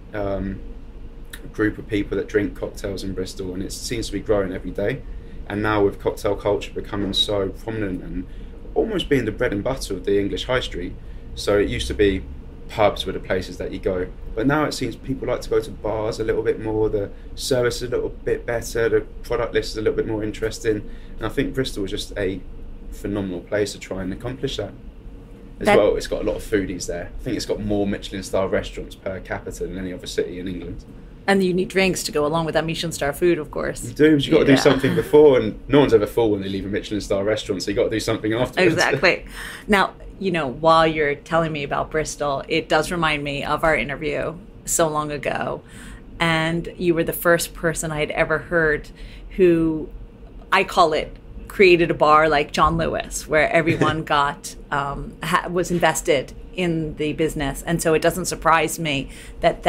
group of people that drink cocktails in Bristol, and it seems to be growing every day. And now with cocktail culture becoming so prominent and almost being the bread and butter of the English high street. So it used to be pubs were the places that you go, but now it seems people like to go to bars a little bit more, the service is a little bit better, the product list is a little bit more interesting, and I think Bristol was just a phenomenal place to try and accomplish that. Well, it's got a lot of foodies there. I think it's got more Michelin star restaurants per capita than any other city in England. And you need drinks to go along with that Michelin star food, of course. You do, but you've got to do something before, and no one's ever full when they leave a Michelin star restaurant, so you've got to do something afterwards. Exactly. Now, while you're telling me about Bristol, it does remind me of our interview so long ago. And you were the first person I had ever heard who, I call it, created a bar like John Lewis, where everyone was invested in the business. And so it doesn't surprise me that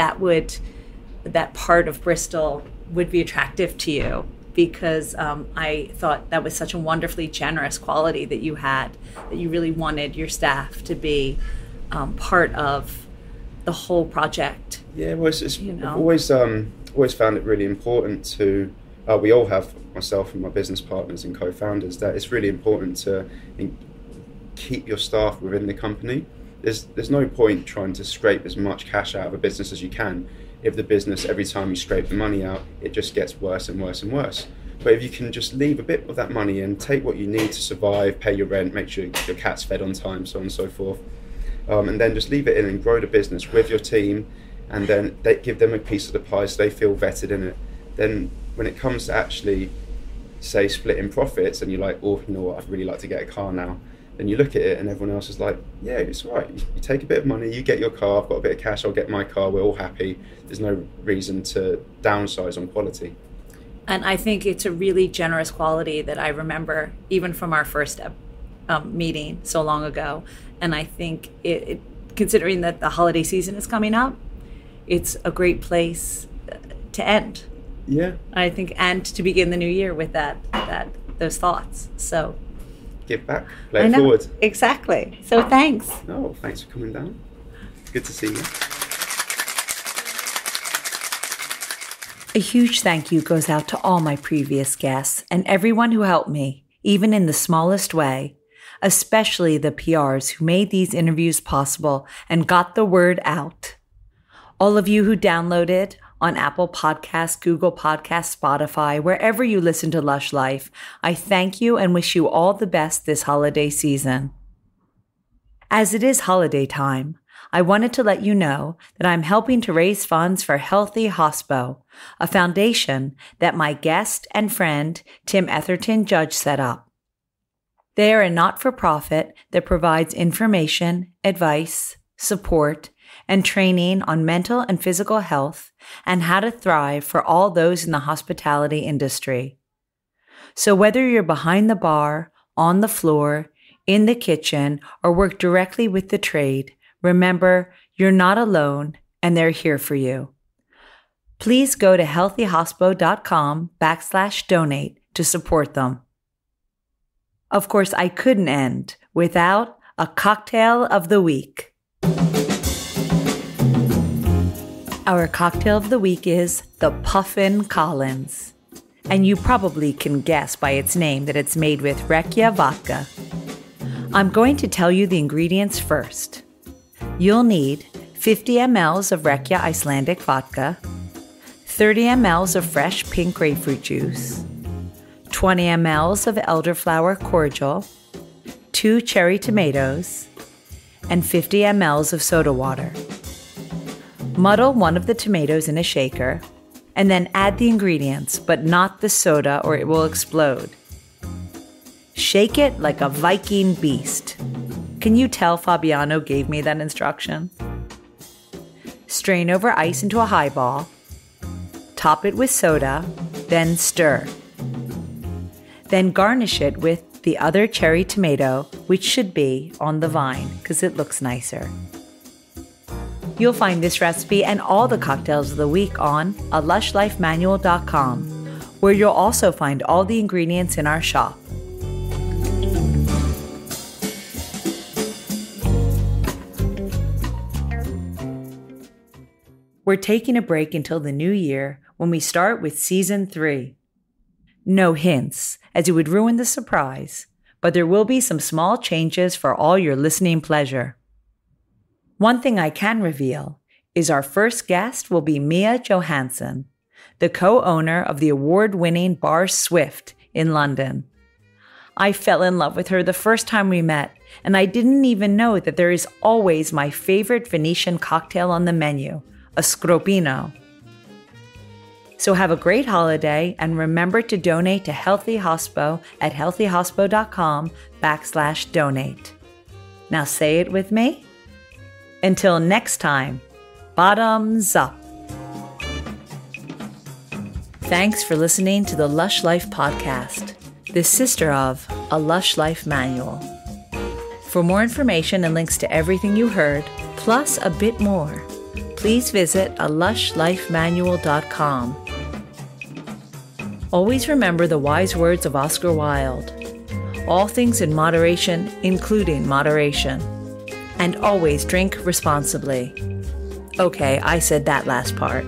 part of Bristol would be attractive to you, because I thought that was such a wonderfully generous quality that you had, that you really wanted your staff to be part of the whole project. Yeah, well, I've always found it really important to, we all have, myself and my business partners and co-founders, that it's really important to keep your staff within the company. There's no point trying to scrape as much cash out of a business as you can if the business, every time you scrape the money out, it just gets worse and worse and worse. But if you can just leave a bit of that money and take what you need to survive, pay your rent, make sure your cat's fed on time, so on and so forth, and then just leave it in and grow the business with your team, and then give them a piece of the pie so they feel vetted in it. Then when it comes to actually, say, splitting profits, and you're like, oh, you know what, I'd really like to get a car now, then you look at it and everyone else is like, yeah, it's all right. You take a bit of money, you get your car, I've got a bit of cash, I'll get my car, we're all happy. There's no reason to downsize on quality. And I think it's a really generous quality that I remember even from our first meeting so long ago. And I think considering that the holiday season is coming up, it's a great place to end. Yeah. I think, and to begin the new year with those thoughts. So give back, play it forward. Exactly. So thanks. Oh, thanks for coming down. Good to see you. A huge thank you goes out to all my previous guests and everyone who helped me, even in the smallest way, especially the PRs who made these interviews possible and got the word out. All of you who downloaded on Apple Podcasts, Google Podcasts, Spotify, wherever you listen to Lush Life, I thank you and wish you all the best this holiday season. As it is holiday time, I wanted to let you know that I'm helping to raise funds for Healthy Hospo, a foundation that my guest and friend Tim Etherton Judge set up. They are a not-for-profit that provides information, advice, support, and training on mental and physical health and how to thrive for all those in the hospitality industry. So whether you're behind the bar, on the floor, in the kitchen, or work directly with the trade, remember, you're not alone and they're here for you. Please go to healthyhospo.com/donate to support them. Of course, I couldn't end without a cocktail of the week. Our cocktail of the week is the Puffin Collins. And you probably can guess by its name that it's made with Rakia vodka. I'm going to tell you the ingredients first. You'll need 50 ml of Rakia Icelandic vodka, 30 ml of fresh pink grapefruit juice, 20 ml of elderflower cordial, 2 cherry tomatoes, and 50 ml of soda water. Muddle one of the tomatoes in a shaker, and then add the ingredients, but not the soda or it will explode. Shake it like a Viking beast. Can you tell Fabiano gave me that instruction? Strain over ice into a highball. Top it with soda, then stir. Then garnish it with the other cherry tomato, which should be on the vine because it looks nicer. You'll find this recipe and all the cocktails of the week on alushlifemanual.com, where you'll also find all the ingredients in our shop. We're taking a break until the new year when we start with Season 3. No hints, as it would ruin the surprise, but there will be some small changes for all your listening pleasure. One thing I can reveal is our first guest will be Mia Johansson, the co-owner of the award-winning bar Swift in London. I fell in love with her the first time we met, and I didn't even know that there is always my favorite Venetian cocktail on the menu, a scropino. So have a great holiday and remember to donate to Healthy Hospo at healthyhospo.com/donate. Now say it with me. Until next time, bottoms up. Thanks for listening to the Lush Life Podcast, the sister of A Lush Life Manual. For more information and links to everything you heard, plus a bit more, please visit alushlifemanual.com. Always remember the wise words of Oscar Wilde. All things in moderation, including moderation. And always drink responsibly. Okay, I said that last part.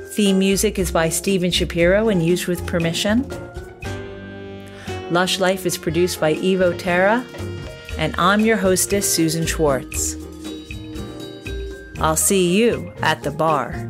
Theme music is by Steven Shapiro and used with permission. Lush Life is produced by Evo Terra, and I'm your hostess, Susan Schwartz. I'll see you at the bar.